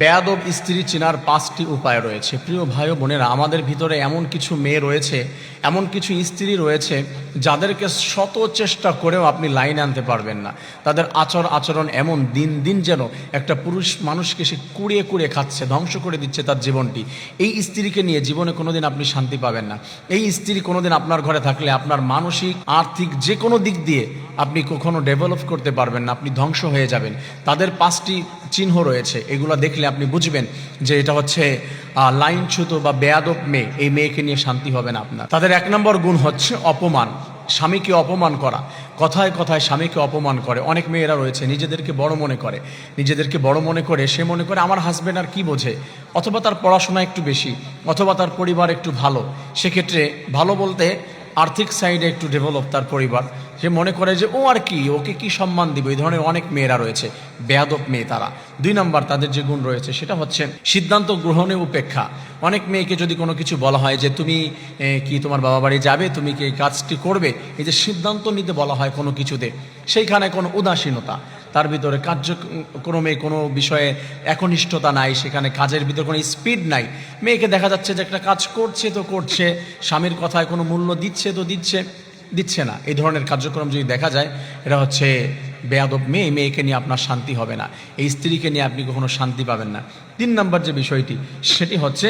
বেয়াদব স্ত্রী চেনার 5টি উপায় রয়েছে। প্রিয় ভাই ও বোনেরা, আমাদের ভিতরে এমন কিছু মেয়ে রয়েছে, এমন কিছু স্ত্রী রয়েছে যাদেরকে শত চেষ্টা করেও আপনি লাইনে আনতে পারবেন না। তাদের আচরণ এমন, দিন দিন যেন একটা পুরুষ মানুষকে সে কুড়িয়ে কুড়িয়ে খাচ্ছে, ধ্বংস করে দিচ্ছে তার জীবনটি। এই স্ত্রীকে নিয়ে জীবনে কোনোদিন আপনি শান্তি পাবেন না। এই স্ত্রী কোনোদিন আপনার ঘরে থাকলে আপনার মানসিক, আর্থিক যে কোনো দিক দিয়ে আপনি কখনো ডেভেলপ করতে পারবেন না, আপনি ধ্বংস হয়ে যাবেন। তাদের 5টি চিহ্ন রয়েছে, এগুলো দেখলে আপনি বুঝবেন যে এটা হচ্ছে লাইনচ্যুত বা বেয়াদব মেয়ে। এই মেয়েকে নিয়ে শান্তি হবে না আপনার। তাদের 1 নম্বর গুণ হচ্ছে অপমান, স্বামীকে অপমান করা। কথায় কথায় স্বামীকে অপমান করে। অনেক মেয়েরা রয়েছে নিজেদেরকে বড় মনে করে, সে মনে করে আমার হাজব্যান্ড আর কি বোঝে, অথবা তার পড়াশোনা একটু বেশি, অথবা তার পরিবার একটু ভালো। সেক্ষেত্রে ভালো বলতে আর্থিক সাইডে একটু ডেভেলপ তার পরিবার, সে মনে করে যে ও আর কি, ওকে কি সম্মান দিব। এই ধরনের অনেক মেয়েরা রয়েছে, বেয়াদব মেয়ে তারা। 2 নম্বর তাদের যে গুণ রয়েছে সেটা হচ্ছে সিদ্ধান্ত গ্রহণে উপেক্ষা। অনেক মেয়েকে যদি কোনো কিছু বলা হয় যে তুমি কি তোমার বাবা বাড়ি যাবে, তুমি কি এই কাজটি করবে, এই যে সিদ্ধান্ত নিতে বলা হয় কোনো কিছুতে, সেইখানে কোনো উদাসীনতা, তার ভিতরে কার্যক্রমে কোনো বিষয়ে একনিষ্ঠতা নাই, সেখানে কাজের ভিতরে কোনো স্পিড নাই। মেয়েকে দেখা যাচ্ছে যে একটা কাজ করছে তো করছে, স্বামীর কথায় কোনো মূল্য দিচ্ছে না। এই ধরনের কার্যক্রম যদি দেখা যায়, এটা হচ্ছে বেয়াদব মেয়ে। মেয়েকে নিয়ে আপনার শান্তি হবে না, এই স্ত্রীকে নিয়ে আপনি কখনো শান্তি পাবেন না। 3 নম্বর যে বিষয়টি, সেটি হচ্ছে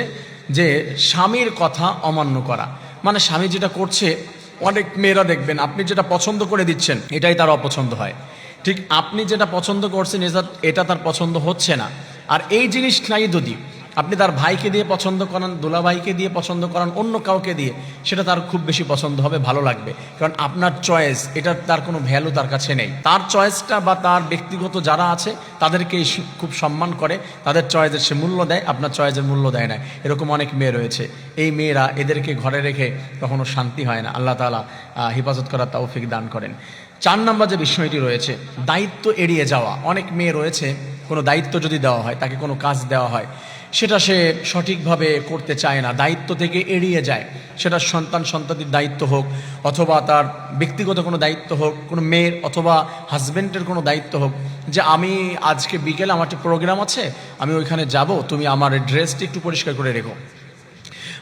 যে স্বামীর কথা অমান্য করা। মানে স্বামী যেটা করছে, অনেক মেয়েরা দেখবেন আপনি যেটা পছন্দ করে দিচ্ছেন এটাই তার অপছন্দ হয়, ঠিক আপনি যেটা পছন্দ করছেন এটা তার পছন্দ হচ্ছে না। আর এই জিনিসটাই যদি আপনি তার ভাইকে দিয়ে পছন্দ করান, দুলাভাইকে দিয়ে পছন্দ করান, অন্য কাউকে দিয়ে, সেটা তার খুব বেশি পছন্দ হবে, ভালো লাগবে। কারণ আপনার চয়েস, এটা তার কোনো ভ্যালু তার কাছে নেই। তার চয়েসটা বা তার ব্যক্তিগত যারা আছে তাদেরকে খুব সম্মান করে, তাদের চয়েসের সে মূল্য দেয়, আপনার চয়েসের মূল্য দেয় না। এরকম অনেক মেয়ে রয়েছে। এই মেয়েরা, এদেরকে ঘরে রেখে কখনো শান্তি হয় না। আল্লাহ তাআলা হেফাজত করার তৌফিক দান করেন। 4 নম্বর যে বিষয়টি রয়েছে, দায়িত্ব এড়িয়ে যাওয়া। অনেক মেয়ে রয়েছে, কোনো দায়িত্ব যদি দেওয়া হয়, তাকে কোনো কাজ দেওয়া হয়, সেটা সে সঠিকভাবে করতে চায় না, দায়িত্ব থেকে এড়িয়ে যায়। সেটা সন্তানটির দায়িত্ব হোক, অথবা তার ব্যক্তিগত কোনো দায়িত্ব হোক, কোনো মেয়ের অথবা হাজব্যান্ডের কোনো দায়িত্ব হোক, যে আমি আজকে বিকেলে আমার একটা প্রোগ্রাম আছে, আমি ওইখানে যাব, তুমি আমার ড্রেসটি একটু পরিষ্কার করে রেখো।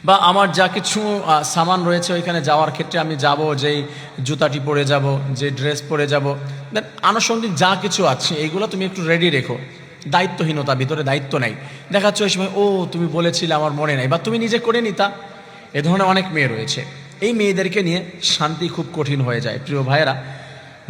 বা আমার যা কিছু সামান রয়েছে ওইখানে যাওয়ার ক্ষেত্রে আমি যাব, যেই জুতাটি পরে যাব, যে ড্রেস পরে যাব, আনুষঙ্গিক যা কিছু আছে এইগুলো তুমি একটু রেডি রেখো। দায়িত্বহীনতা, ভিতরে দায়িত্ব নাই। দেখাচ্ছ ওই সময়, ও তুমি বলেছিলে আমার মনে নাই, বা তুমি নিজে করে নিতা। এ ধরনের অনেক মেয়ে রয়েছে। এই মেয়েদেরকে নিয়ে শান্তি খুব কঠিন হয়ে যায়। প্রিয় ভাইয়েরা,